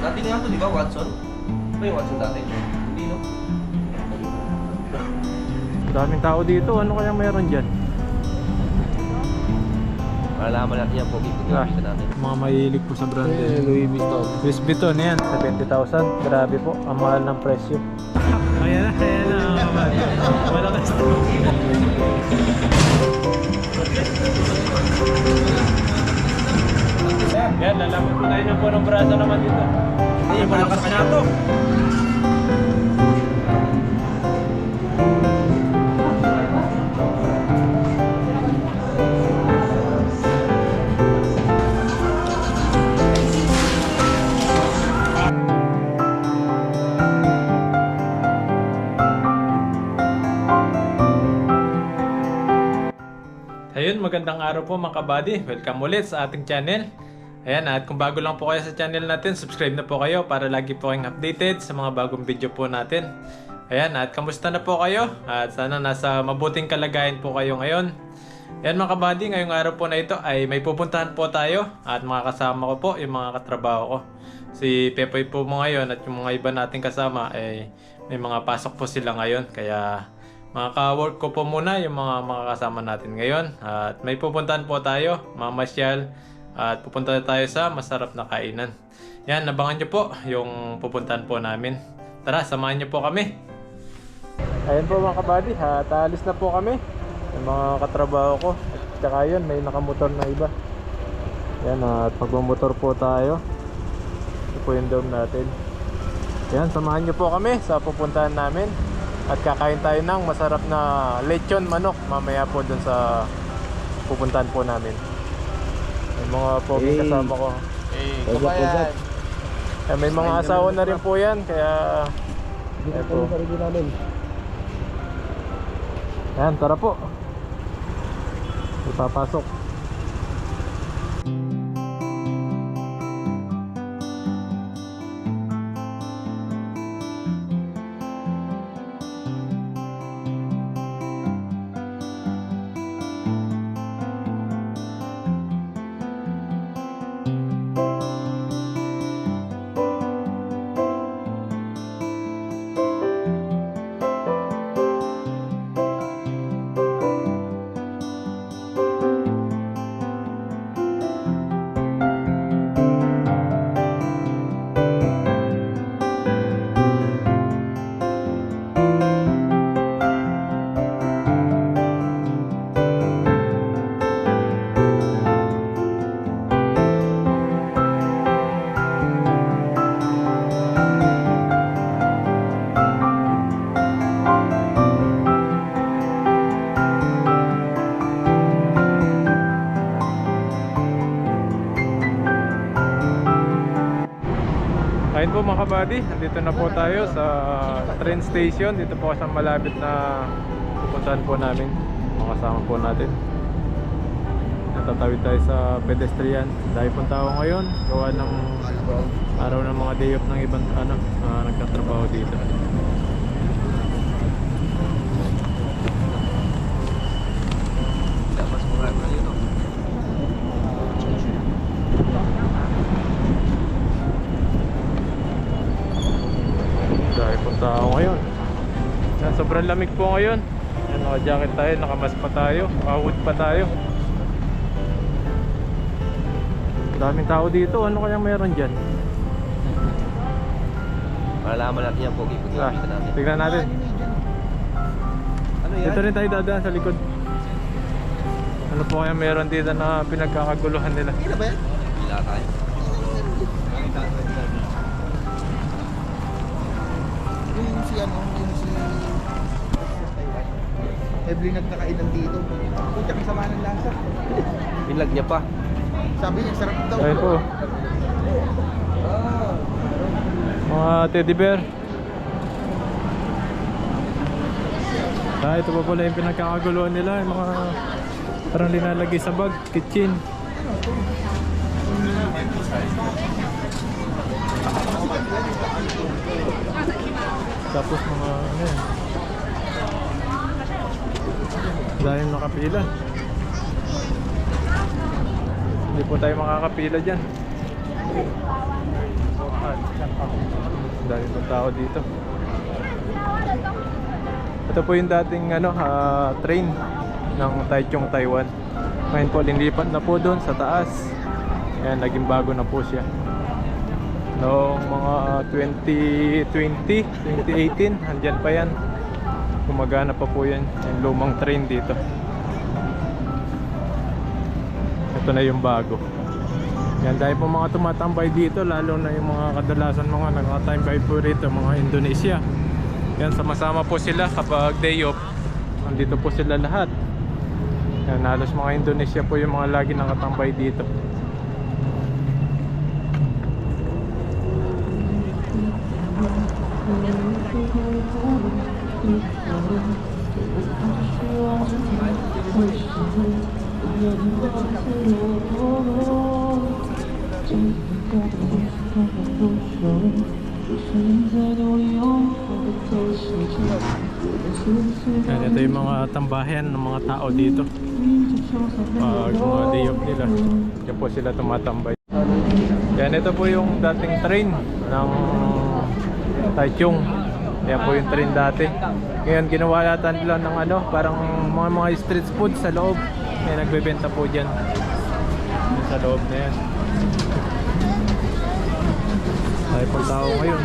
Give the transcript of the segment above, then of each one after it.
Dati nga to, di ba, Watson? Ba yung Watson dati? Hindi, no? Daming tao dito. Ano kaya meron dyan? Malalaman natin yan, pogi-pogi natin. Mga mahilig po sa brand. Louis Vuitton. Louis Vuitton yan. 70,000. Grabe po. Ang mahal ng presyo. Ayan na, ayan na. Malakas to. Yan, lalaman po tayo ng punong braso naman dito. Ay, malakas na to. Ayun, magandang araw po mga kabady. Welcome ulit sa ating channel. Ayan, at kung bago lang po kayo sa channel natin, subscribe na po kayo para lagi po kayong updated sa mga bagong video po natin. Ayan, at kamusta na po kayo? At sana nasa mabuting kalagayan po kayo ngayon. Ayan mga kabady, ngayong araw po na ito ay may pupuntahan po tayo at mga kasama ko po, yung mga katrabaho ko. Si Pepoy po mo ngayon at yung mga iba nating kasama ay may mga pasok po sila ngayon. Kaya mga ka-work ko po muna yung mga kasama natin ngayon. At may pupuntahan po tayo, mamasyal. At pupunta tayo sa masarap na kainan. Yan, abangan nyo po yung pupuntahan po namin. Tara, samahan nyo po kami. Ayan po mga kabady, at alis na po kami. Yung mga katrabaho ko. At saka yun, may nakamotor na iba. Yan, at magmamotor po tayo. Ito po yung dome natin. Yan, samahan nyo po kami sa pupuntahan namin. At kakain tayo ng masarap na lechon manok mamaya po dun sa pupuntahan po namin. May mga pogi kasama ko. Kabayan. May mga asawa na rin po yan, kaya eto. Ayan, tara po. Ipapasok. Ayun po mga kabady, nandito na po tayo sa train station. Dito po sa malapit na pupuntahan po namin. Mga kasama po natin. Natatawid tayo sa pedestrian. Dahil pong tao ngayon, gawa ng araw ng mga day off ng ibang nagtatrabaho dito. Mas mura na yun, no? Dahil pong tao ngayon. Yan, sobrang lamig po ngayon. Yan, naka-jacket tayo, nakamas pa tayo, naka-hood pa tayo. Daming tao dito, ano kayang meron dyan? Malalaman natin yan, pogi-pogi natin. Tignan natin. Ano yan? Dito rin tayo dadaan sa likod. Ano po kaya meron dito na pinagkakaguluhan nila? Pila ba yan? Pila tayo. Yung si Evelyn nagkakainan dito. Kutya kang sama ng lasa. Pinlag niya pa. Sabi niya sarap daw. Ayun po. Mga teddy bear. Ito pa pala yung pinagkakaguluhan nila. Yung mga parang linalagay sa bag, kitchen. Tapos mga ano yan, dahil nakapila. Hindi po tayo makakapila dyan. lakad. Dahil ng tao dito. Ito po yung dating train ng Taichung, Taiwan. Ngayon po linilipat na po doon sa taas. Ayan, naging bago na po siya. Noong mga 2020, 2018, andyan pa yan. Gumagana pa po yan, yung lumang train dito. Ito na yung bago. Yan, dahil po mga tumatambay dito, lalo na yung mga kadalasan mga nagtatambay po rito, mga Indonesia. Yan, sama-sama po sila kapag day off. Nandito po sila lahat. Yan, halos mga Indonesia po yung mga lagi nakatambay dito. Yan, ito yung mga tambahan ng mga tao dito. Pag mga day off nila, yan po sila tumatambay. Yan, ito po yung dating train ng Taichung. Yan po yung train dati. Ngayon ginawa yata nila ng parang mga street food sa loob. Yan, nagbebenta po dyan sa loob na yan. Ay pang tao ngayon.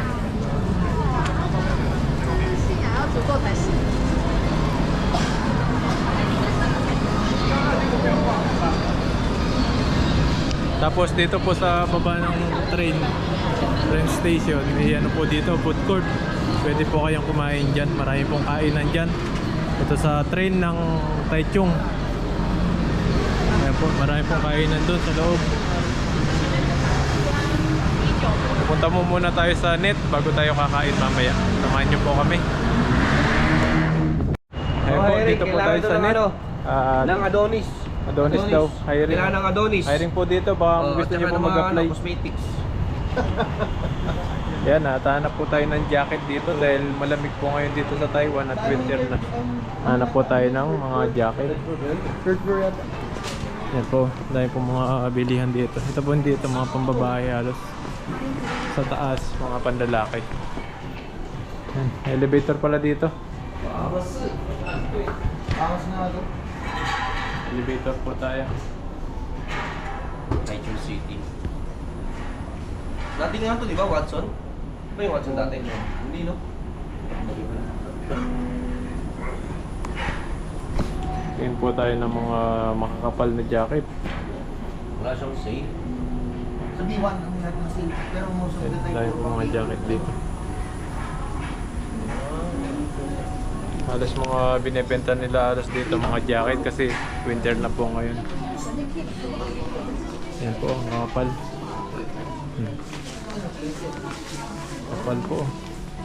Tapos dito po sa baba ng train station, may po dito, food court. Pwede po kayong kumain dyan. Marami pong kainan dyan. Ito sa train ng Taichung. Ayan po, marami pong kainan doon sa loob. Pupunta mo muna tayo sa net bago tayo kakain mamaya. Samahan nyo po kami. Ayan po, Eric, dito po tayo sa net. Ng Adonis. Adonis daw, hiring. Kailangan ng Adonis. Hiring po dito, baka gusto nyo po mag-apply. Cosmetics. Yan, hanap po tayo ng jacket dito dahil malamig po ngayon dito sa Taiwan at winter na. Hanap po tayo ng mga jacket. Third floor yata. Yan po, dahil po mga bilihan dito. Ito po dito, mga pambabae halos. Sa taas, mga pandalaki. Yan, elevator pala dito. Angas na ito. Elevator po tayo. Taichung City. Dati nga to, di ba, Watson? Ba yung Watson dati? Hindi, no? Yan po tayo ng mga makakapal na jacket. Wala siyang sale. Sa B1 ang lahat ng sale. Pero most of the time. Dahil po mga jacket dito. Halos mga binibenta nila halos dito mga jacket kasi winter na po ngayon. Yan po, mga kapal. Kapal po.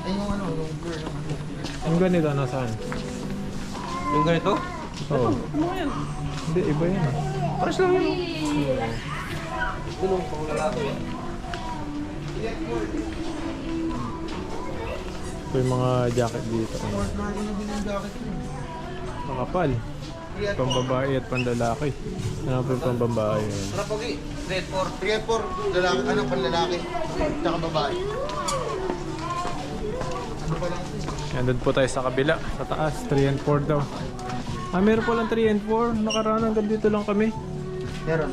Ay yung yung floor ng Yung ganito, nasaan? Yung ganito? Oo. Hindi, iba yan. Paras lang yun. Tulong pang lalaki. Ito yung mga jacket dito. fourth floor ko na bilang jacket ko. Mga kapal. Pambabae at panlalaki. Ano po yung pambabae? Ano pogi? Red 4. 3 at 4, lalaki, panlalaki. Tsaka babae. Ano pa lang ito? Yan, doon po tayo sa kabila, sa taas. 3 and 4 daw. Meron po lang 3 and 4. Nakaraan hanggang dito lang kami. Meron.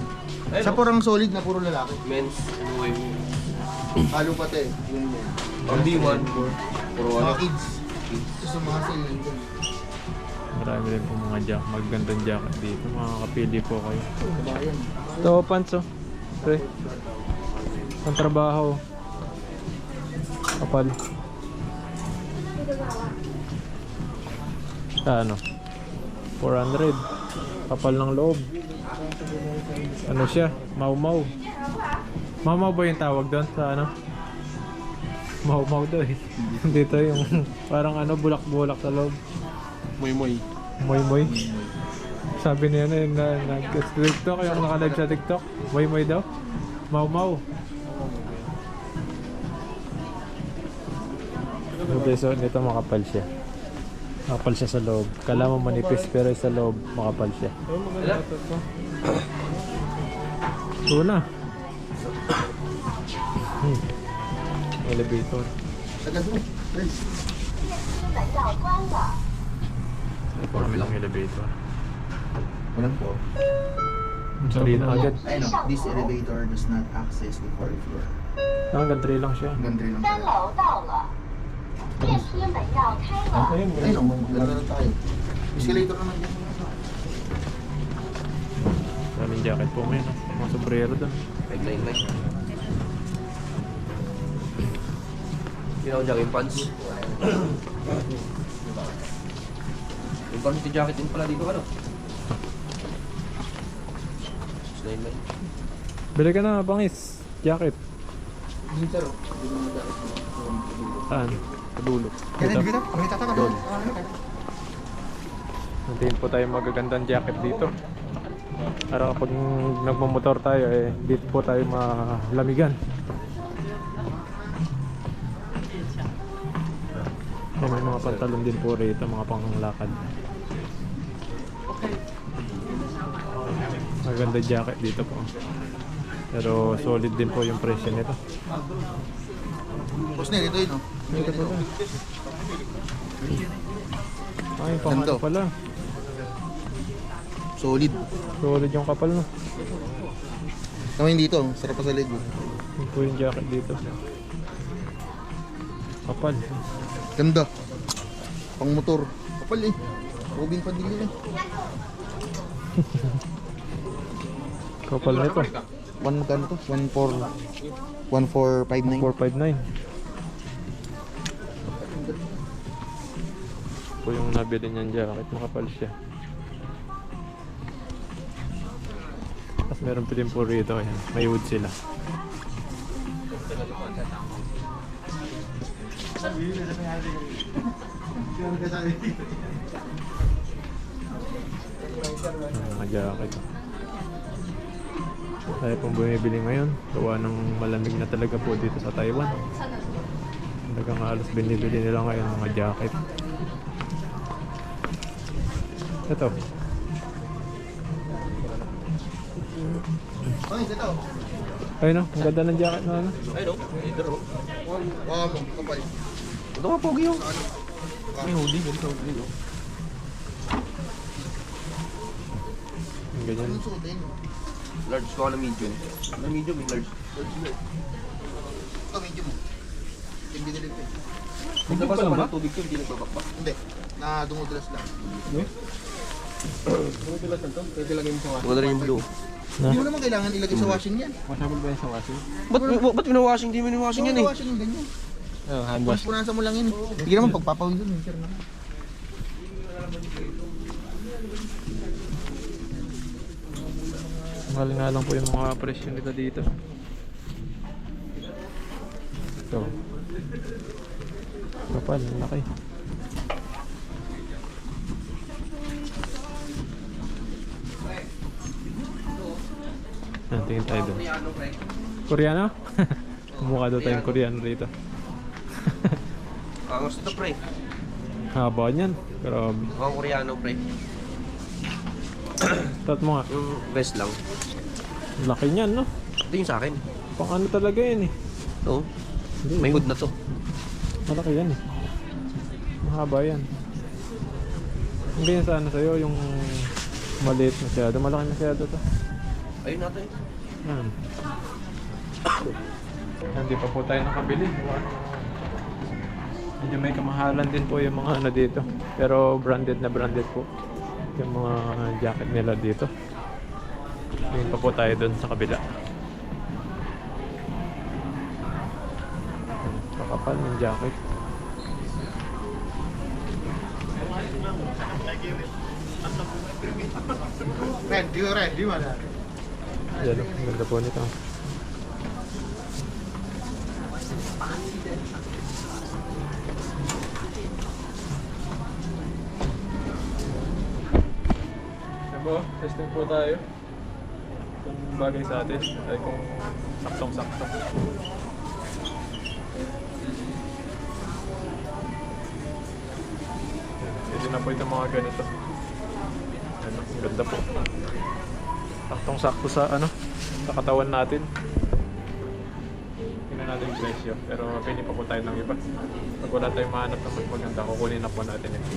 Ayun, Sa purang solid na puro lalaki. Men's and women. Halo pati. Yun yun. Only one. Puro Mga ano? kids. Ito sa mga sale nandun. Marami rin po mga magandang jacket dito. Makakapili po kayo. Bayan. Ito, pants oh. Pre. Ang trabaho. Kapal. Ano? 400. Kapal ng loob. Ano siya? Mau-mau. Mau-mau ba yung tawag doon sa ano? Mau-mau daw eh. Dito yung parang bulak-bulak sa loob. Muy-muy. Moy-moy. Sabi niya na nag-TikTok, yung naka-live sa TikTok. Moy-moy daw. Mau-mau. Okay, so nito makapal siya. Makapal siya sa loob. Kala mo manipis pero sa loob makapal siya. Ito na. elevator. Sagad mo. Guys. 门要关了。 Ito po kami ng elevator. Walang po. Dali na agad. Ayun o, this elevator does not access the fourth floor. Hanggang 3 lang siya. Hanggang 3 lang 三 tayo. 楼到了，电梯门要开了。 Ayun o, ganda na tayo. Escalator naman dyan. Daming jacket po ngayon. Mga sombrero doon. 599. Ginawa dyan yung pants. Yung varsity jacket din pala dito ano? 699. Bili ka na, bangis. Jacket. Dito o. Saan? Sa dulo. Kaya Dito. dito, pakita ka doon. Nandiyan po tayo magagandang jacket dito. Para kapag nagmamotor tayo, eh, dito po tayo malamigan. Eh, may mga pantalon din po rito, mga panglakad. Maganda jacket dito po. Pero solid din po yung presyo nito. Boss na, ito yun o. Dito po rin. Ay, pang Ganito. ano pala. Solid. Solid yung kapal, no? Kami dito, sarap pa sa leg. Yun po yung jacket dito. Kapal. Ganda. Pang motor. Kapal eh. Robin Padilla eh. Kapal nito. One magkano to? 1459. 459. Po yung nabili niyan jacket, makapal siya. Tapos meron pa din po rito, ayan. May wood sila. Mga jacket. Tayo pong bumibili ngayon. Gawa ng malamig na talaga po dito sa Taiwan. Talagang halos binibili nila ngayon mga jacket. Ito. Ay, ito. Ayun no, ang ganda ng jacket na ano. Ayun o, leader o. Wow, kapal. Ito nga pogi yung. May hoodie, ganito hoodie o. Ang ganyan. Anong suotin? Large ko na medium. Na medium, may large. Ito, medyo mo. Yung binili ko eh. Kung nabasa pa ng tubig ko, hindi nagbabakbak. Hindi. Na dumudulas lang. Wala rin yung blue. Hindi mo naman kailangan ilagay sa washing yan. Ba't winawashing? Hindi mo winawashing yan eh. Washing yung ganyan. Punasan mo lang yun. Hindi naman pagpapawin dun. Sir naman. Mahal nga lang po yung mga presyo nito dito. Ito. Kapal, ang laki. Tingin tayo doon. Koreano? Mukha daw tayong Koreano rito. Angos ito pre. Haba niyan. Grabe. Mga Koreano pre. Tat mo nga. Yung vest lang. Laki niyan, no? Ito yung sa akin. Pang ano talaga yan eh. Oo. Hindi, May hood na to. malaki yan eh. Mahaba yan. Hindi yan sa ano sa'yo, yung maliit masyado. Malaki masyado to. Ayun natin. Yan. Hindi pa po tayo nakabili. Medyo may kamahalan din po yung mga ano dito. Pero branded na branded po. Yung mga jacket nila dito. Ngayon pa po tayo dun sa kabila. Kakapal ng jacket. Red, di mana? Yan, ang ganda po nito. Diba, testing po tayo. Kung bagay sa atin, ay kung saktong-sakto. Pwede na po itong mga ganito. Ano, ang ganda po. Saktong-sakto sa ano, sa katawan natin. Tingnan natin yung presyo. Pero pili pa po tayo ng iba. Pag wala tayong mahanap na mas maganda, kukunin na po natin ito.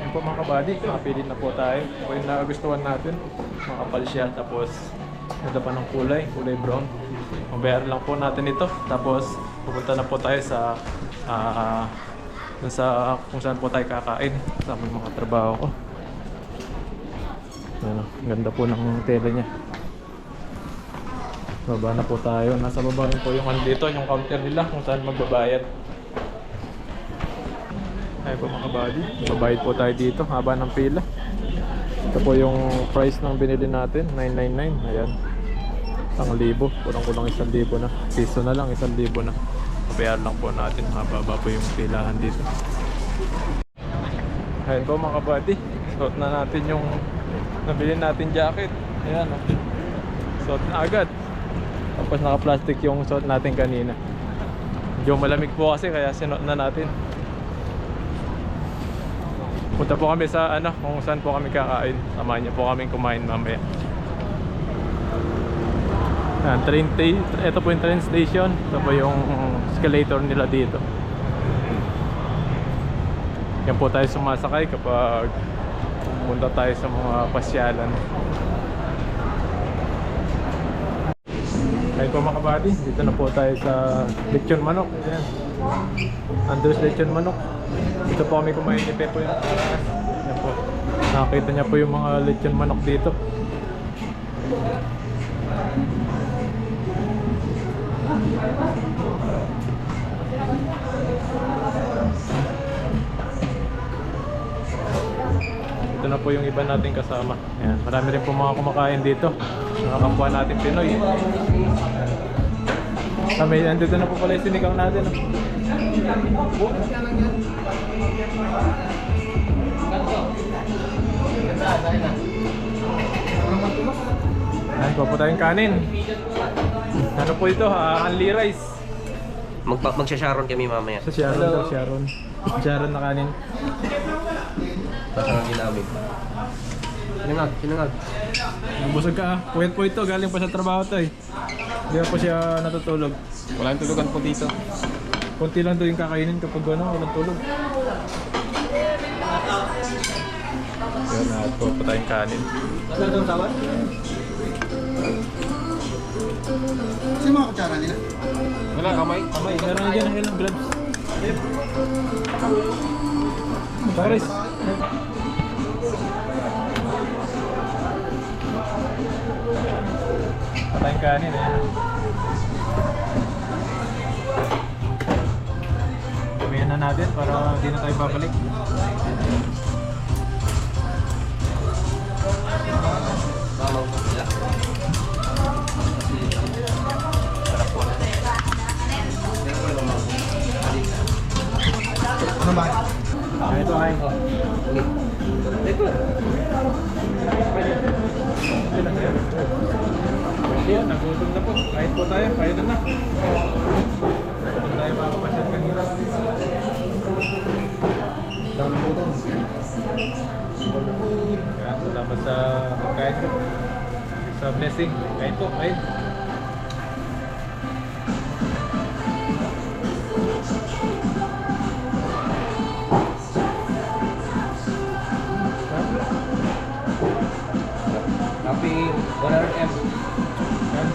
Yan po mga kabady, nakapili na po tayo. Kung yung nagustuhan natin, makapal siya. Tapos ganda pa ng kulay brown. Mabayar lang po natin ito. Tapos pupunta na po tayo sa dun sa kung saan po tayo kakain. Kasama yung mga trabaho ko. Ano, ganda po ng tela niya. Baba na po tayo. Nasa baba rin po yung ano dito, yung counter nila kung saan magbabayad. Ay po mga kabady, babayad po tayo dito, haba ng pila. Ito po yung price ng binili natin, 999. Ayan, 1,000, kulang-kulang 1,000 na. Piso na lang, 1,000 na. Pabayar lang po natin, mababa po yung pilahan dito. Ayan po mga kabady, suot na natin yung nabili natin jacket. Ayan, suot na agad. Tapos naka-plastic yung suot natin kanina. Medyo malamig po kasi kaya sinuot na natin. Punta po kami sa kung saan po kami kakain. Samahan niyo po kaming kumain mamaya. Ito po yung train station. Ito po yung escalator nila dito. Yan po tayo sumasakay kapag pumunta tayo sa mga pasyalan. Ayun po mga kabady, dito na po tayo sa Lechon Manok. Ayan. Andres Lechon Manok. Dito po kami kumain ni Pepo yung ayan po. Nakakita niya po yung mga lechon manok dito. Ito na po yung iba nating kasama. Ayan. Marami rin po mga kumakain dito. Nakakapwa natin Pinoy. Kami, andito na po pala yung sinigang natin. Ayan po tayong kanin. Ano po ito? Hanli rice. Magsha-sharon kami mamaya. Sa Sharon daw, Sharon. Sharon na kanin. Pasarang ginamit. Sinangag. Nabusog ka ah. Puyat po ito, galing pa sa trabaho to eh. Hindi pa po siya natutulog. Wala yung tulugan po dito. Kunti lang doon yung kakainin kapag walang tulog. Yan, nahat po tayong kanin. Ano itong tawad? Kasi yung mga kutsara nila? Wala, kamay. Kamay, meron na dyan ang ilang gloves. Paris. Patayong kanin eh. Gamihan na natin para hindi na tayo babalik. Ano ba? Ito ay. Yan, nagutom na po. Kahit po tayo, kaya na. Kung tayo makapasyan kanina. Dami po ito. Kaya salamat sa pagkain po. Sa blessing. Kain po, kain. Happy 100M. Yan.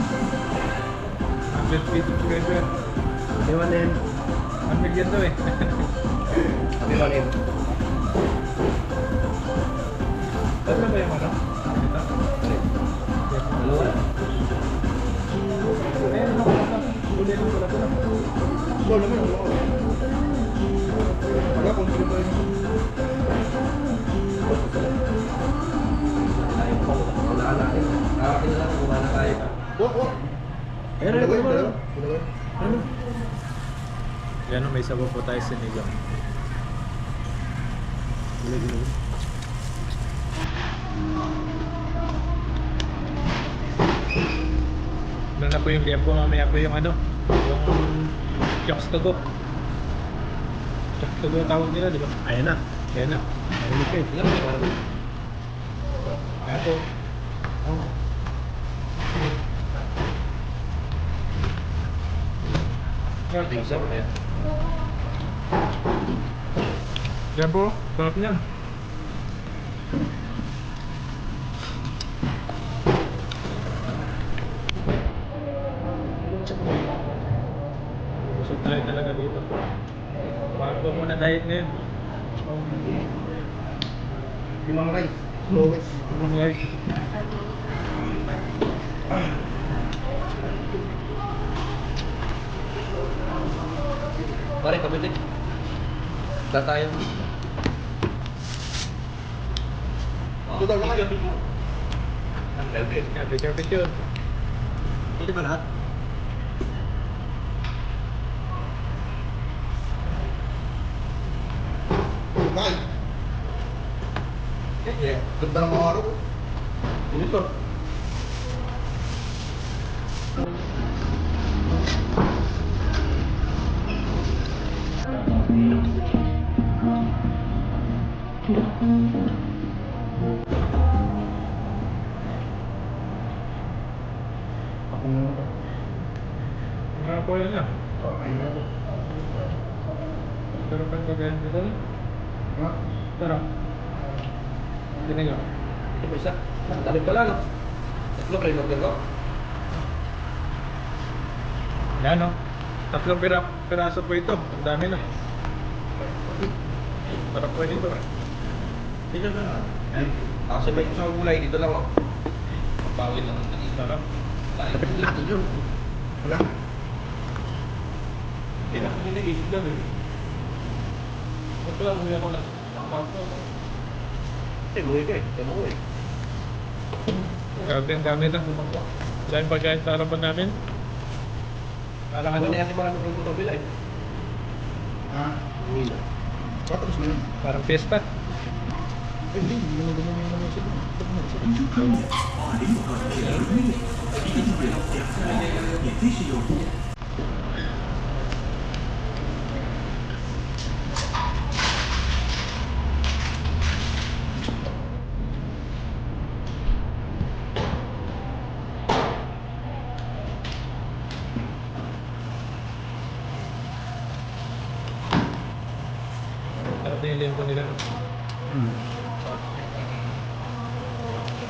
100 feet subscriber. Happy 1M. 1 million to eh. Happy 1M. Tatlo ba yung ano? Ito? Dalawa. Ayun, ano ko na? Uli lang pala ito na. Ikaw naman, wala ko. Wala kung sino ba yun. Wala natin. Nakakita natin kung wala tayo. Wala. Ayun, Wala ayun, ko yun, ayun. wala. Wala ko yun. Ano? Yan, may sabaw po tayo sinigang. po yung liyan po. Mamaya po yung ano, yung Chokes to go. Chokes to go tawag nila, di ba? Ayan na. Ayan na. Ayan na. Ilan ba para doon? Ayan po. Isa ba yan? Yan po. Sarap niyan. Busog tayo talaga dito. Parang po muna diet ngayon. Limang rice. Lowest. Guys. Pare, kami din. Da tayo. Ito daw lahat. Picture. Hindi ba lahat? Bye. Ganda ng mga araw. Ito. Mga po yun na. Pero pag pagkain dito, tara. Dinigo. Ito pa isa. Dami pala, no? Tatlo kayo mag ko. Yan o. Tatlong piraso po ito. Ang dami na. Para po dito. Dito na. Kasi may isang gulay dito lang, oh. Bawin lang ang dito. Sarap. Dito. Wala. Hindi na kanina isip lang eh. Ba't pala umuwi ako lang? Umuwi ka eh. Umuwi. Grabe, ang dami na. Dahil pagkain sa harapan namin. Parang ano, Ano yan, marami kong tutubil eh. Mila. Patros na yun. parang fiesta. Hindi mo naman yung mga sila. Sarap din yung limpo nila.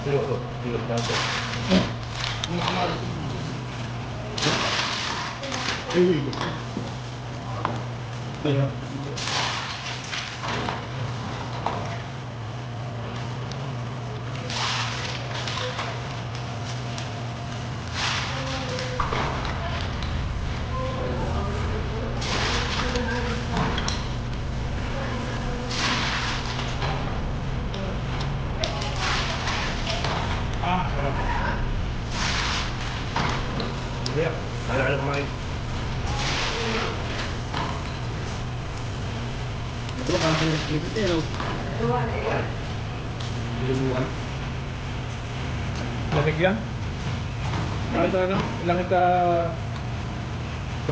Pero, pilot na ito. Ayun. Hindi, kaya ka kumain. Ito ba kang pinag-clip eh, no? Limuan. Lamig yan? Kahit ano, ilang ita...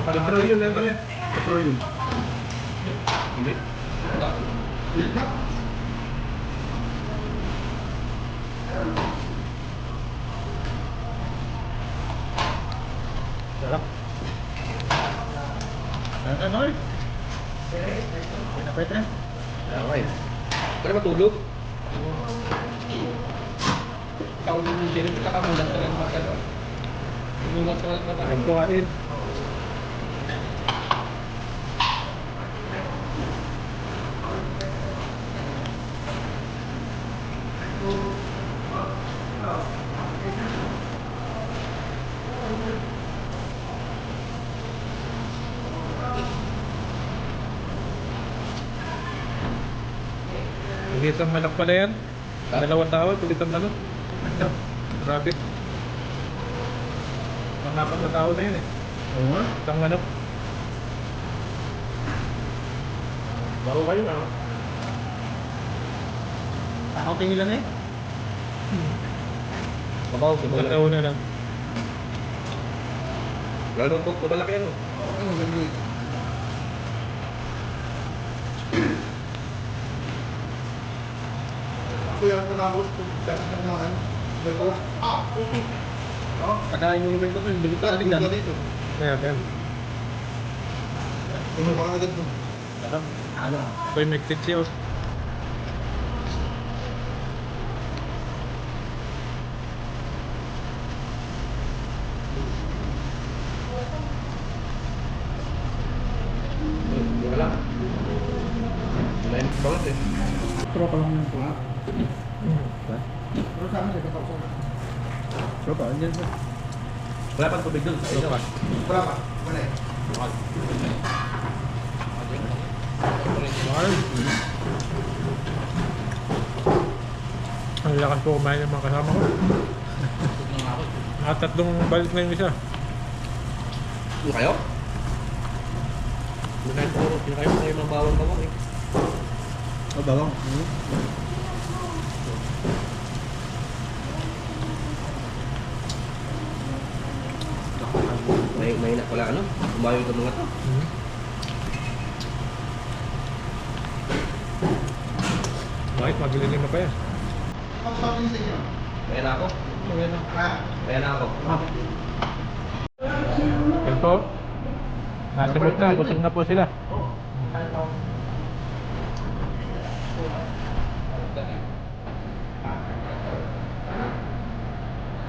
Pero yun, ano yan? Pero yun. Hindi. Sarap. Ano eh? Pinapit na. Okay. Pwede matulog? Ikaw din din kakamulan ka lang magkano. Tulog ka lang Ang kuhain. Tulitan malak pala yan. Dalawang tao, tulitan malak. Grabe. Mga apat na tao na yun eh. Oo nga. Isang ano. Baro kayo na. Ako tingilan eh. Mabaw, Isang tao na lang. Lalo po, malaki ano. Ano, ganyan. Ako yan ko na ako. Dapat na naman. Ito. Pagkain yung ibig ko, bili ka, Tingnan dito. Ayan. Tingnan pa agad to. Ano? Koy mixed siya. Wala. Lain banget eh. Pero pa lang yung po. Pero sa amin, ito ko. Pero pa, andyan ba? Wala pang tubig dun. Sa pa. Wala pa. Wala eh. Ang lakas po kumain ng mga kasama ko. Nakatatlong balik na yung isa. Ano kayo? Lunayin po, kayo ng bawang bawang eh. Oh, bawang. May na pala ano? Umayo ito mga to. Bakit? Maglilin na pa yan. Ang sabi sa inyo. Kaya na ako. Kaya na ako. Yan po. Nasunod na. Busog na po sila.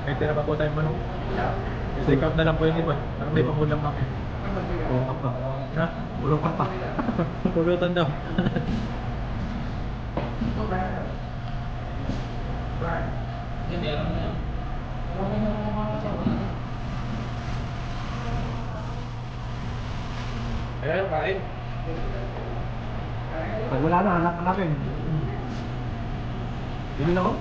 May tira pa po tayong manok. Take out na lang po yung iba. Parang may pangulang kami. Pulutan pa. Ha? Pulutan pa. Pulutan daw. Ayan, kain. Pag wala na, hanapin. Bili na ako.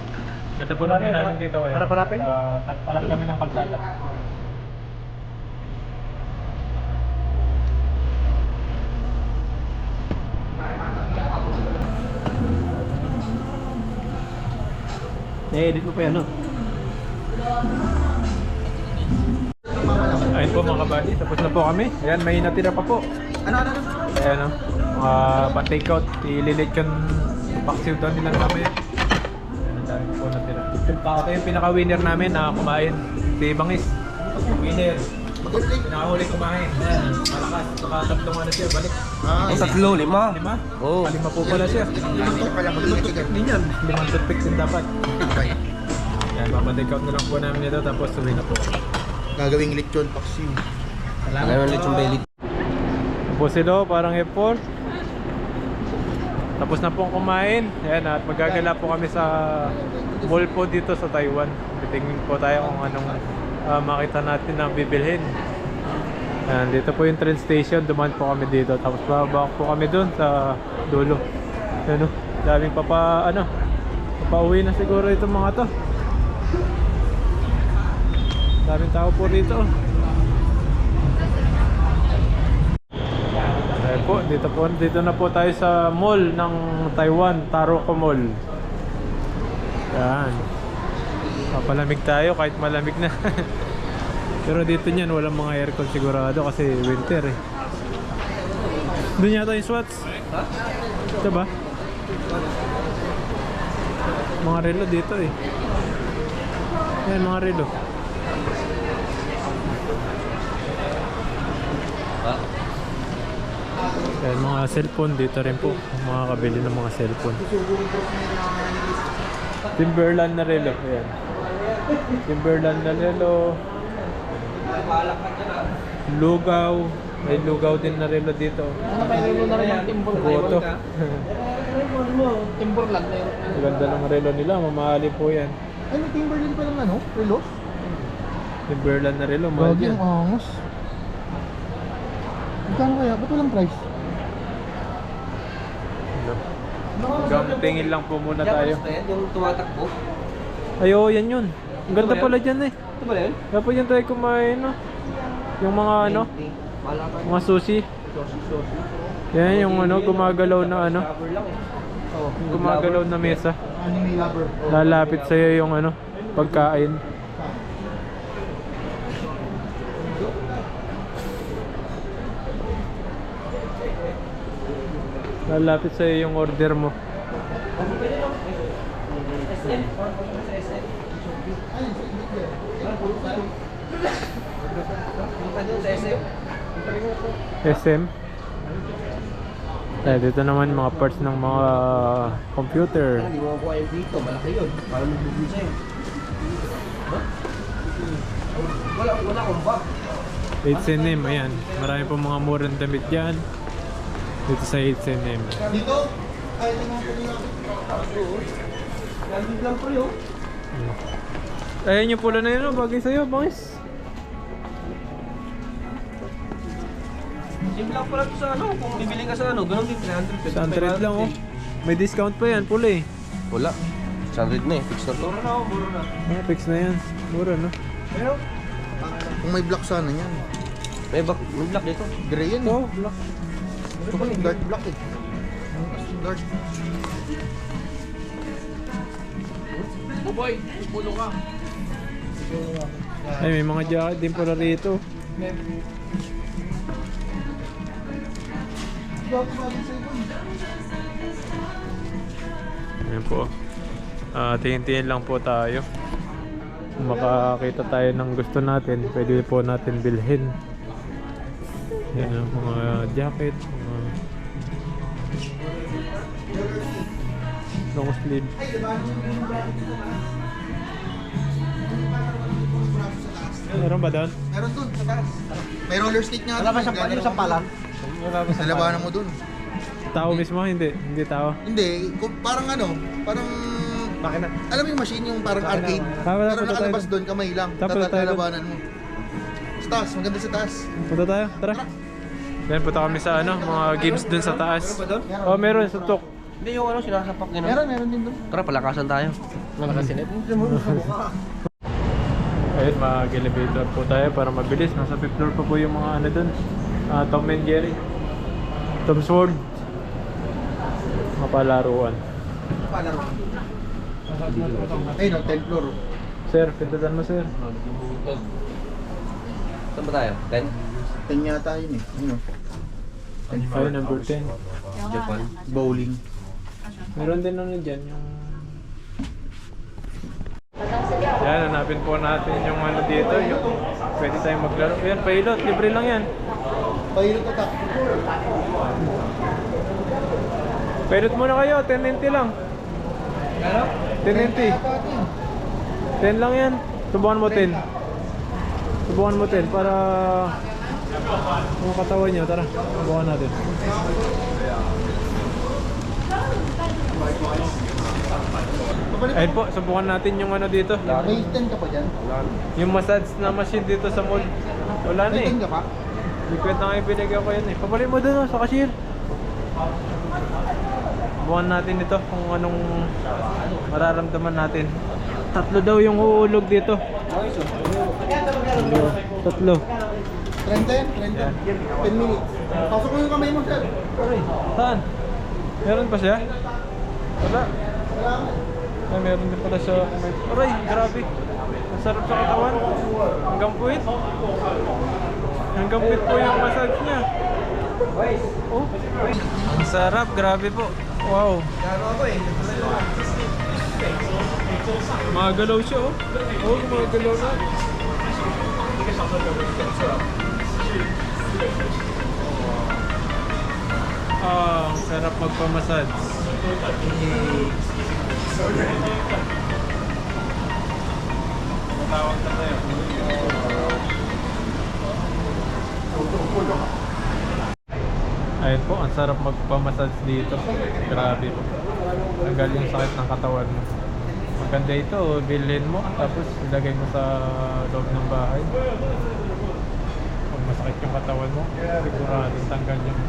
Ganda po namin namin dito ngayon. Para hanapin? Tagpalat kami ng kalsada. Eh-edit mo pa yan, no? Ayun po mga kabady, tapos na po kami. Ayan, may natira pa po. Ano? Ayan o. Pa-take out, ililit yung paksiw daw nilang kami. Ayan, ang dami po natira. Ito yung pinaka-winner namin na kumain. Si Bangis. Winner. Pinaka-huli kumain. Ayan, malakas. Saka tatlong ano siya, balik. Ah, Tatlo, lima. Lima? Oo. Lima po pala siya. pala mag-edit. Ganyan. Limang toothpicks din dapat. Okay. Ayan, mapa-take out na lang po namin ito tapos uwi na po. Gagawing lechon paksiw. Ngayon ulit yung belly. Tapos sila, parang effort. Tapos na pong kumain. Ayan, at magagala po kami sa mall po dito sa Taiwan. Titingin po tayo kung anong makita natin na bibilhin. Ayan, dito po yung train station. Dumaan po kami dito. Tapos babak po kami dun sa dulo. Ayan o, daming papauwi na siguro itong mga to. Daming tao po dito. Ayan po, dito na po tayo sa mall ng Taiwan, Taroko Mall. Yan. Papalamig tayo kahit malamig na. Pero dito niyan walang mga aircon sigurado kasi winter eh. Doon yata yung Swatch. Ito ba? Mga relo dito eh. Yan mga relo. Ayan, mga cellphone dito rin po. Mga kabili ng mga cellphone. Timberland na relo. Ayan. Timberland na relo. Lugaw. May lugaw din na relo dito. May relo na rin yung Timberland. Boto. Timberland na yun. Ganda ng relo nila. Mamahali po yan. Ay, may Timberland pa lang ano? Relo? Timberland na relo. Mahal Gagi yan. ang angos. Magkano kaya? Ba't walang price? Tingin lang po muna tayo. Yung tumatakbo. Ayo, yan yun. Ang ganda pala dyan eh. Ito ba yun? Dapat yan tayo kumain no? Yung mga ano, Wala pa. mga sushi. Yan yung ano, gumagalaw na ano, Cover lang eh. yung gumagalaw na mesa. Anime lover. Lalapit sa'yo yung ano, pagkain. Lalapit sa'yo yung order mo. SM. Dito naman mga parts ng mga computer. Hindi mo makuha yung dito, malaki yun. Para magbubuli sa'yo. Wala akong bag. H&M, ayan. Marami po mga murang damit dyan. Dito sa H&M. Dito? Ay, ito mga kanina. Gandhi lang po yun. Ayan yung pula na yun, oh. Bagay sa'yo, bangis. Simple lang pala ito sa ano. Kung bibili ka sa ano, ganun din 300 pesos. 100 lang, oh. May discount pa yan, pula eh. Wala. 100 na eh. Fix na to. Mura na. Fix na yan. Mura, no? Pero, Kung may black sana yan. may black dito. Gray yan. Oh, black. Ito pa dark black eh. Dark. Ay, may mga jacket din pala rito. Ayan po. Tingin-tingin lang po tayo. Kung makakita tayo ng gusto natin, pwede po natin bilhin. Yan ang mga jacket, mga long sleeve. Meron ba doon? Meron dun, sa taas. May roller skate nga. Wala ba dun, sa galing palan? Sa labanan mo dun. Tao mismo? Hindi. Hindi tao. Hindi, parang ano, parang Makina. alam mo yung machine yung parang arcade. Wala, Pero punta nakalabas tayo. doon, kamay lang. Punta tayo. Lalabanan mo. Sa taas, maganda sa taas. Punta tayo, tara. Yan, punta kami sa ano, mga games dun sa taas. Meron ba doon? Oh, meron, suntok. Hindi yung ano, sinasapak gano'n. Meron din doon. Tara, palakasan tayo. Malakasin ito. Ayun, mag-elevator po tayo para mabilis. Nasa 5th floor pa po yung mga ano dun. Tom and Jerry. Tom's World. Mga palaruan. Ay no, 10th floor. Sir, pintutan mo sir. Saan ba tayo? 10? 10 yata yun eh. Ano? Ayun, number 10. Japan. Bowling. Meron din ano dyan, yung... Yan, hanapin po natin yung ano dito, yung pwede tayong maglaro. Yan, pilot, libre lang yan. Pilot attack. Pilot muna kayo, 1090 lang. Ano? 1090. 10 lang yan. Subukan mo 10. Subukan mo 10 para yung katawan nyo. Tara, subukan natin. Ayun po, subukan natin yung ano dito. May 10 ka pa dyan? Yung massage na machine dito sa mall. Wala na May eh. 10 ka pa? Liquid na kayo binigyan ko yun eh. Pabalik mo dun sa cashier. Subukan natin ito kung anong mararamdaman natin. Tatlo daw yung uhulog dito. Tatlo. 30 yan? 30? 10 minutes. Pasok mo yung kamay mo, sir. Saan? Meron pa siya? Wala. Ay, meron din pala siya. Aray, grabe. Ang sarap sa katawan. Hanggang puwit. Hanggang puwit po yung massage niya. Oh. Ang sarap, grabe po. Wow. Magalaw siya oh. Oh, magalaw na. Ah, ang sarap magpamassage. Matawag na tayo. Ayun po, ang sarap magpamassage dito. Grabe po. Tanggal yung sakit ng katawan mo. Maganda ito, bilhin mo tapos ilagay mo sa loob ng bahay. Pag masakit yung katawan mo, sigurado tanggal yung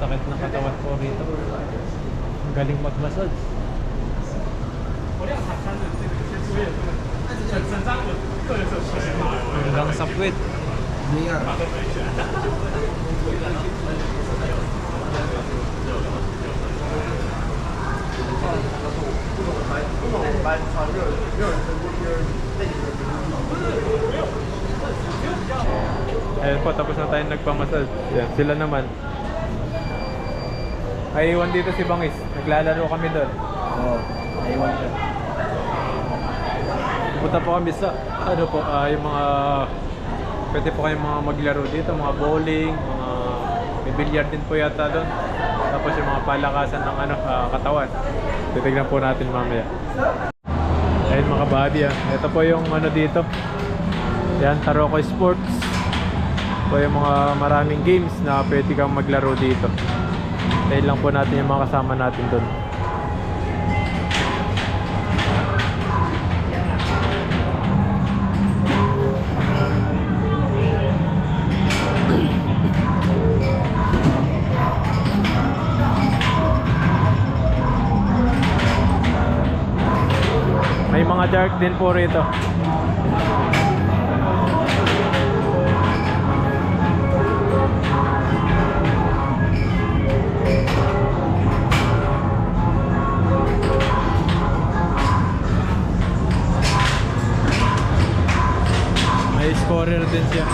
sakit ng katawan po rito. Ang galing mag-massage. Hanggang sa puwit. Ayun po, tapos na tayo nagpamassage. Yan, sila naman. Ay, iwan dito si Bangis. Naglalaro kami doon. Oo, naiwan siya. Punta po kami sa, ano po, yung mga, pwede po kayong mga maglaro dito, mga bowling, mga, may billiard din po yata doon. Tapos yung mga palakasan ng ano, katawan. Titignan po natin mamaya. Ayun mga buddy, ito po yung ano dito. Yan, Taroko Sports. Ito yung mga maraming games na pwede kang maglaro dito. Tayo lang po natin yung mga kasama natin doon. May mga dark din po rito. May scorer din siya.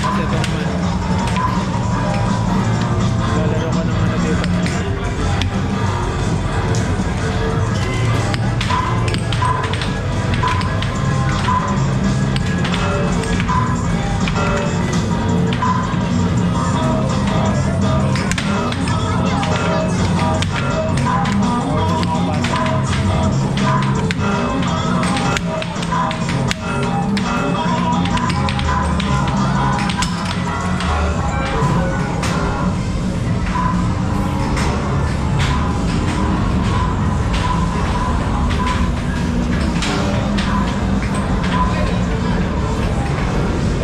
Kasi ito naman. Lalaro ko naman na dito.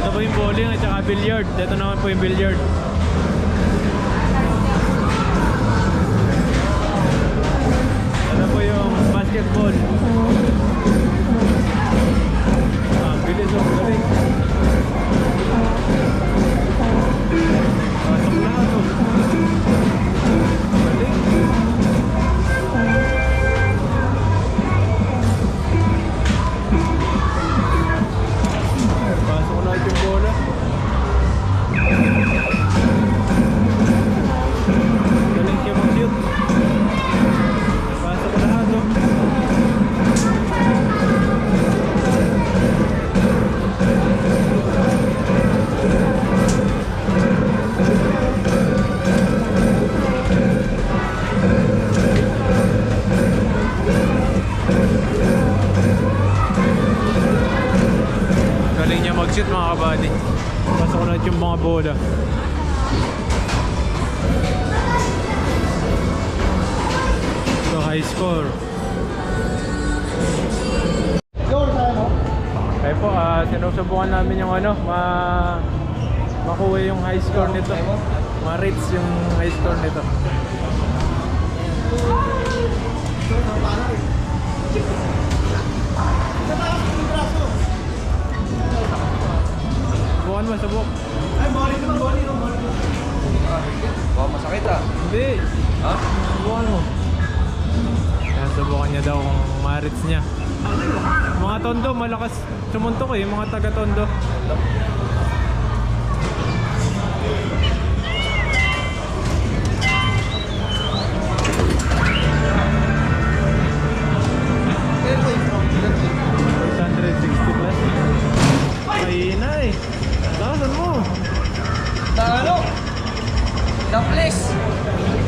Ito po yung bowling at saka billiard. Ito naman po yung billiard. Ito po yung basketball. Bilis o galing. Pasok na ito. Galing. Pasok na yung bola. Galing siya mag-shoot. Pasok na ito. Galing niya mag-shoot mga kabady. Pasok na yung mga bola. So high score. Kaya po, sinusubukan namin yung ano, makuha yung high score nito. Ma-rates yung high score nito. Subukan mo, subok. Baka masakit ah. Hindi. Ha? Subukan mo. Yan, subukan niya daw kung ma-rates niya. Mga tondo, malakas sumuntok eh, mga taga-tondo. Mahina eh. Lakasan mo. Ano? The place.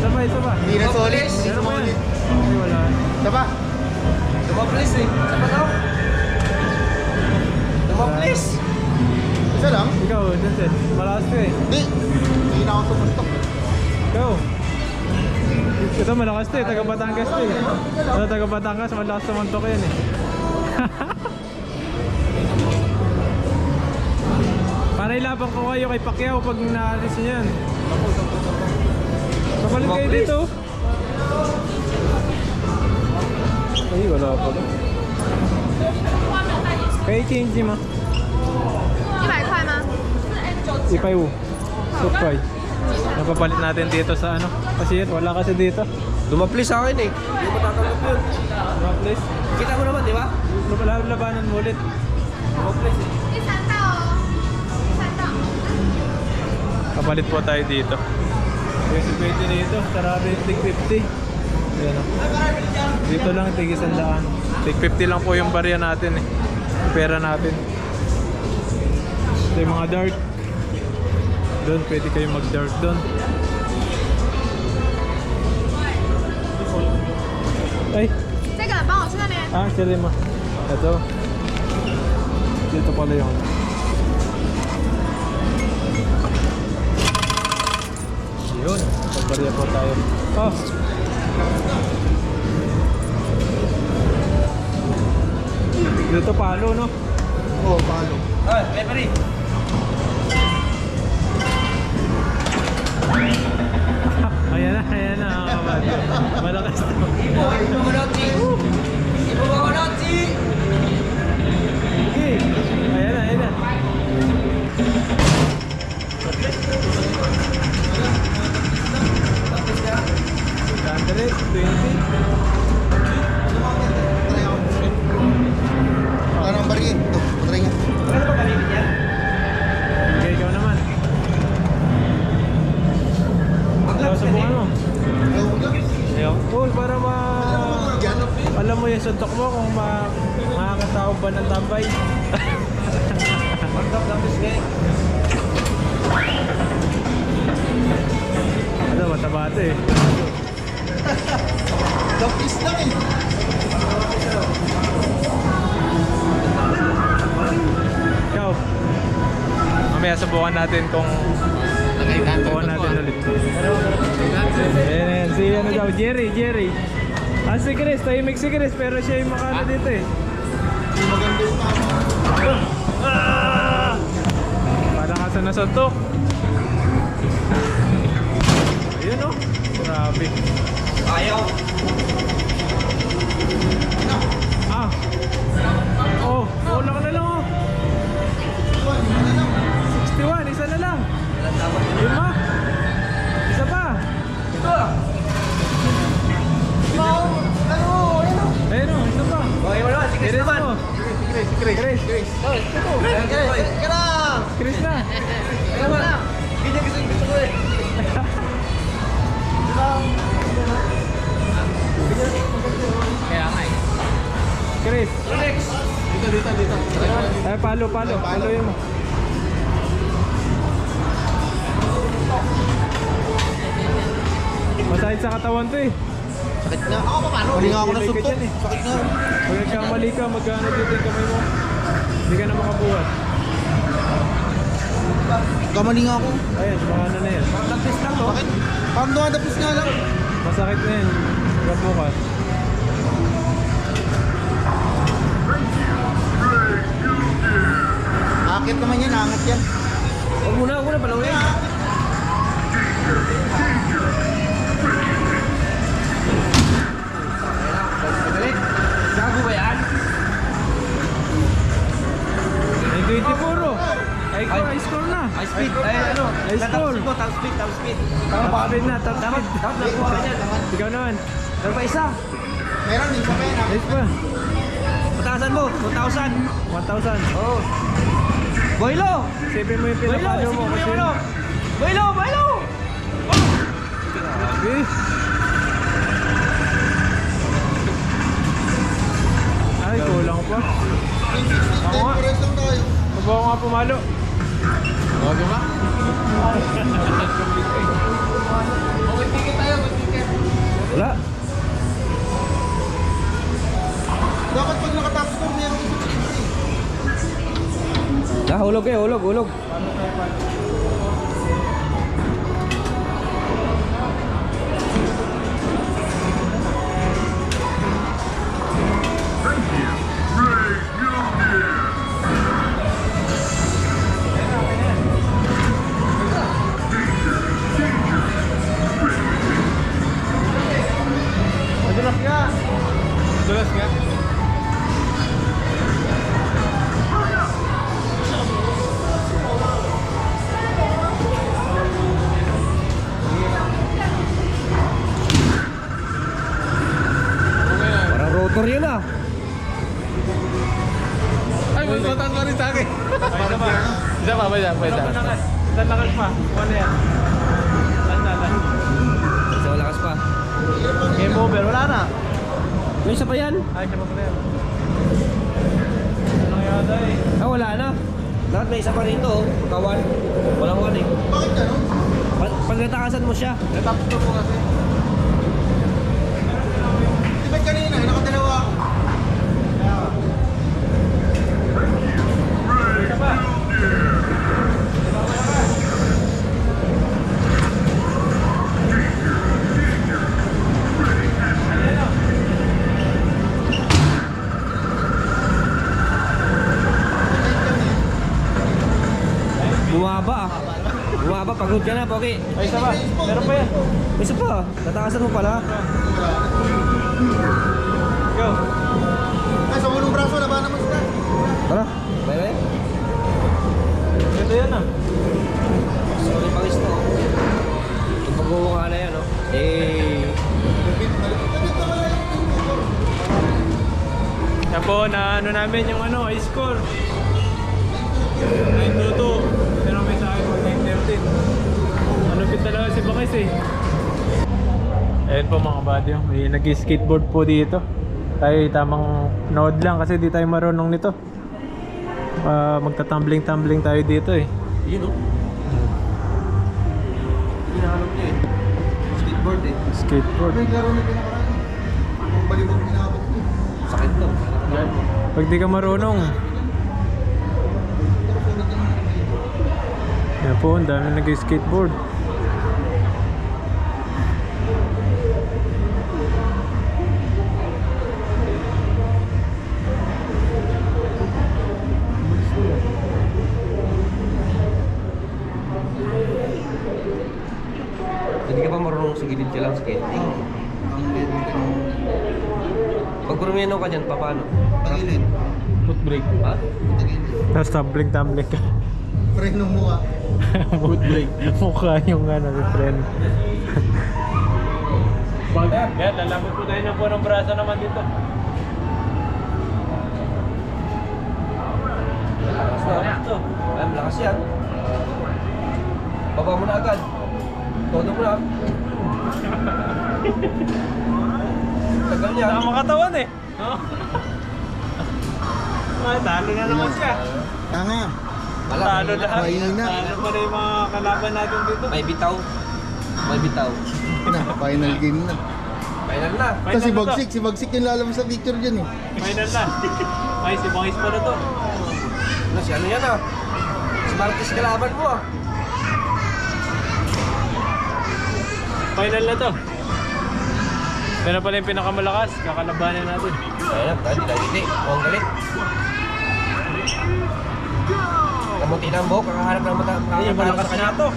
Sabay, sabay. Hindi na solid. Pero mo yan. Ay, wala. Diba? The place eh. Saan daw? The place. Isa lang? Ikaw, Jensen. Malakas ka eh. Hindi. Hindi na ako sumuntok. Ikaw. Ito malakas to eh. Taga Batangas to eh. Ito taga Batangas. Malakas sumuntok yan eh. Para ilabang ko kayo kay Pacquiao pag naalis niyo yan. Kapalit kayo dito. Ay, wala pa ba? Kaya change mo. 100块吗？ Ipay wo. Supay. Napapalit natin dito sa ano. Kasi yun, wala kasi dito. Dumaplis sa akin eh. Hindi mo tatanggap yun. Mga place. Kita mo naman, di ba? Labanan mo ulit. Dumaplis eh. 第三道哦，第三道。 Kapalit po tayo dito. Kasi pwede nito, sarado yung tig 50. Ayan o. Dito lang, tig 100. Tig 50 lang po yung barya natin eh. Pera natin. Ito yung mga dart. Doon, pwede kayo mag-dart doon. Ay! 这个帮我去那边。 Ah, sili mo. Ito. Dito pala yung... Yun. Pagbarya po tayo. Oh! Dito palo, no? Oo, palo. Ay, pare. Ayan na, mga kabady. Malakas to. Okay. Ayan na. 120. Parang barya. Ito, patry nga. Okay, ikaw naman. Subukan mo. Ayaw. Cool, para alam mo yung suntok mo kung makakatawag ba ng tambay. Ano, mataba ito eh. Lapis lang eh. Ikaw. Mamaya subukan natin kung subukan natin ulit. Ayan. Si ano daw, Jerry. Ah, si Chris, tahimik si Chris, pero siya yung makano dito eh. Maganda yung tama. Parang kasa nasuntok. Ayun oh. Grabe. Ayaw. Ah. Oh, kulang na lang oh. 61, isa na lang. Lima. Isa pa. Ayun oh, isa pa. Okay, wala. Si Chris naman. Chris. Chris na. Hindi gusto ko eh. Chris. Dito. Ay, palo yun mo. Masahit sa katawan to eh. Sakit nga. Ako pa, paano? Mali nga ako May nasuntok. ka dyan eh. Sakit nga. Pag nagkamali ka, magkano dito yung kamay mo? Hindi ka na makabuhat. Kamali nga ako. Ayan, mga ano na yan. Tapos lang, no? Bakit? Parang dumadapis nga lang. Masakit na yan. Hanggang bukas. Akit naman yan, angat yan. Huwag muna palawin. Gago ba yan? Ay, 20 puro. Ay, ko, high score na. High speed. Ay, ano? High score. Top speed. Top speed na, top speed. Dapat nakuha ka dyan. Ikaw naman. Meron pa isa. Meron, isa pa yan. Ayos pa. Patasan mo. 2,000. 1,000. Oo. Boylo! Isipin mo yung Boylo! pinapalo mo Isipin mo kasi... yung ano? Boylo! Eh. Ay, kulang pa. Ako nga. Pares lang tayo. Mabawa nga pumalo. Okay ba? Wala. Dapat pag nakatapos ko, meron ko sa chip eh. Hulog eh, hulog. Dulas nga. Parang rotor yun ah. Ay, may matan ka rin sa akin. Isa pa. Isa pa. Ilan lakas pa? Ano yan? Tanda. Game over, wala na. May isa pa yan? Ay, siya pa pala yan. Ano yata eh? Ah, wala na. Lahat may isa pa rito, oh. Pagkawan. Walang one eh. Bakit gano'n? Pag natakasan mo siya. Natapos na po kasi. Di ba kanina, nakadalawa ako. Isa pa. Bumaba ah. Bumaba, pagod ka na, Pogi. Ay, isa pa. Meron pa yan. May isa pa, natakasan mo pala. Go. Ay, sa ulong braso, laban naman sila. Tara, bye-bye. Ito yan ah. Sorry, pangis to. Yung pag-uunga na yan, oh. Eh, Yan po, na ano namin yung ano, high score. 9-2-2. Pero may sa akin mag 9-13. Malupit talaga si Bakis eh. Ayan po mga buddy, may nag-skateboard po dito. Tayo tamang nood lang kasi di tayo marunong nito. Magta-tumbling tayo dito eh. yun, oh. Hinahanap niya eh. Skateboard eh. Skateboard. May laro na pinakaraan. Ang balibog pinabot ko. Sakit to. Pag di ka marunong. Yan po, ang dami nag-skateboard. Hindi ka pa marunong sa gilid ka lang skating. Ang level ka ng Pag purumino ka dyan, paano? tagilid. Foot brake. Ha? Tagilid. Tapos tumbling ka. Preno mo ka. Foot brake. Mukha yung ano, yung friend. Yan, lalabot po tayo ng punong braso naman dito. Lakas na. Ay, malakas yan. Baba mo na agad. Todo mo na. Tagal niya. Nakakatawan eh. Ay, talo na naman siya. Tanga. Talo lahat. Mahina. Talo pa na yung mga kalaban natin dito. May bitaw. May bitaw. Na, final game na. Final na. Final Kasi na to. si Bagsik yung lalabas sa picture dyan eh. Final na. Ay, si Bangis pa na to. Ano si ano yan ah? Si Marquez kalaban mo ah. Final na to. Pero pala yung pinakamalakas, kakalabanan natin. Ayun, tayo hindi. Huwag galit. Kamuti na ang buhok, kakaharap ng mata. Ay, malakas na to.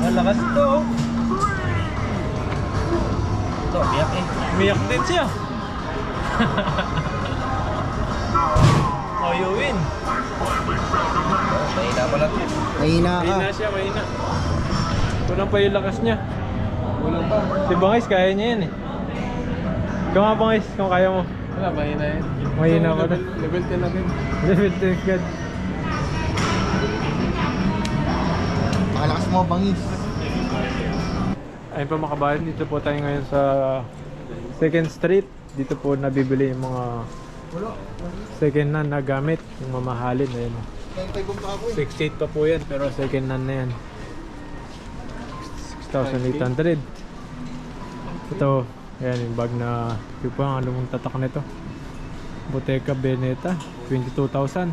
Malakas to. Ito, biyak eh. Umiyak din siya. Oh, you win. Mahina pala. Mahina ka. Mahina siya, mahina. Kulang pa yung lakas niya. Kulang pa. Si Bangis, kaya niya yan eh. Ikaw nga Bangis, kung kaya mo. Wala, mahina yan. Mahina So, ko na. Level 10 natin. Level 10 God. Makalakas mo, bangis. Ayun po mga kabayan, dito po tayo ngayon sa 2nd Street. Dito po nabibili yung mga second hand na gamit, yung mamahalin. Ayun. Kaya bumpa ako eh. 6.8 pa po yan, pero second hand na yan. 6,800. Ito, ayan yung bag na, yung po ang anong tatak nito. Bottega Veneta, 22,000.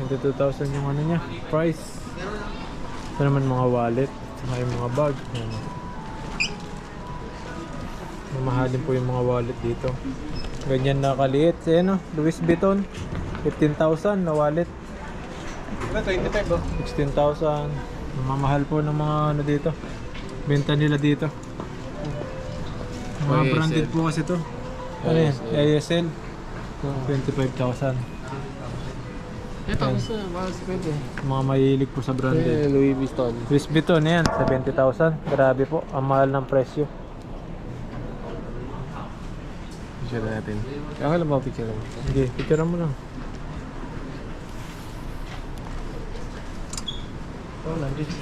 22,000 yung ano niya, price. Ito naman mga wallet, saka yung mga bag. Ayan. Mamahalin po yung mga wallet dito. Ganyan na kaliit. Ayan o, Louis Vuitton, 15,000 na wallet. Wala, 25 oh. 16,000. Mamahal po ng mga ano dito. Benta nila dito. Mga YSL. branded po kasi to. Ano yan? ASL. 25,000. Ito, gusto na. Baka sa pwede. Mga mahilig po sa branded. Louis Vuitton. Louis Vuitton yan, 70,000. Grabe po, ang mahal ng presyo. Picture na natin. Okay lang ba picture lang? Sige, picture mo lang. Oh, nandito.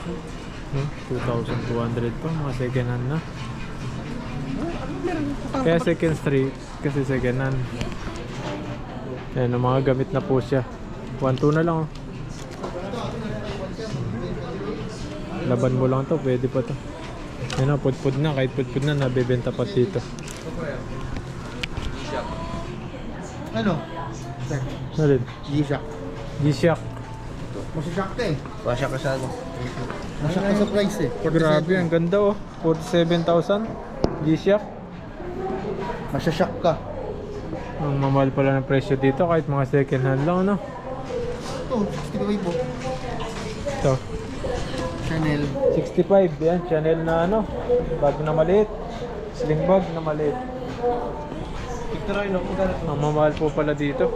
No? 2,200 pa, mga second hand na. Kaya second street, kasi second hand. Ayan, ang mga gamit na po siya. 1,2 na lang. Oh. Laban mo lang to, pwede pa to. Yan na, pudpud na, kahit pudpud na, nabibenta pa dito. Ano? Alin? G-Shock. G-Shock. Masashock ka eh. Pasya ka sa ano. Mashock ka sa price eh. Grabe, ang ganda oh. 47,000. G-Shock. Masashock ka. Ang mamahal pala ng presyo dito, kahit mga second hand lang, no? Ito, 65 po. Ito. Chanel. 65, yan. Chanel na ano, bag na maliit. Sling bag na maliit. Ang mamahal po pala dito.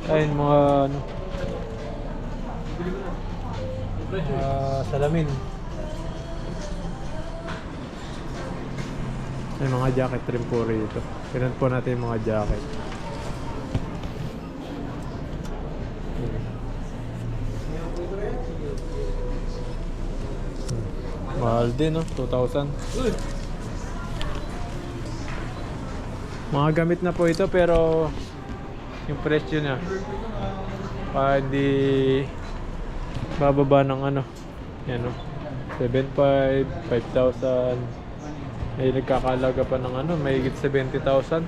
Ayun, mga ano, salamin. May mga jacket rin po rito. Pinan po natin yung mga jacket. Mahal din, no? 2,000. Mga gamit na po ito, pero yung presyo niya hindi bababa ng ano, yan, no? 7,500, 5,000. May nagkakalaga pa ng ano, may higit 70,000.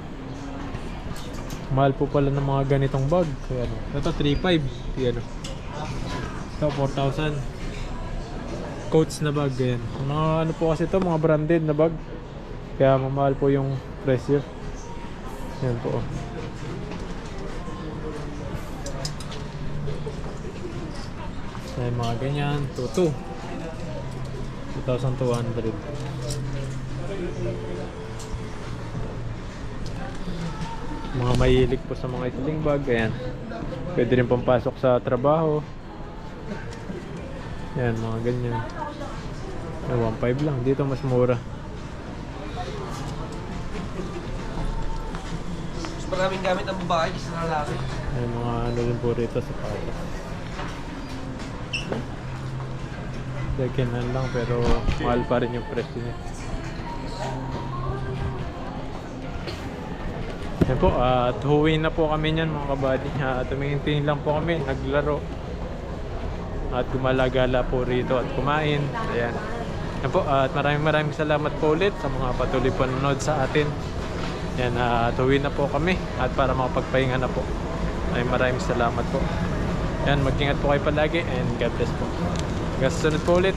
Mahal po pala ng mga ganitong bag. Ayan, ito 3,500. Yan, ito 4,000. Coats na bag, yan. Mga ano po kasi ito, mga branded na bag. Kaya mamahal po yung presyo. Yan po. May mga ganyan, 2,200. 2,200. Mga mahilig po sa mga sling bag, ayan. Pwede rin pampasok sa trabaho. Yan, mga ganyan. 1,500 lang. Dito mas mura. Mas maraming gamit ang babae kasi sa lalaki. May mga ano rin po rito sa patas. Second hand lang, pero mahal pa rin yung presyo niya. Yan po, at huwi na po kami niyan mga kabady. Tumingin-tingin lang po kami, naglaro. At gumalagala po rito at kumain. Ayan. Yan po, at maraming salamat po ulit sa mga patuloy panonood sa atin. Yan, at huwi na po kami at para makapagpahinga na po. Maraming salamat po. Yan, mag-ingat po kayo palagi and God bless po. Hanggang sa sunod po ulit.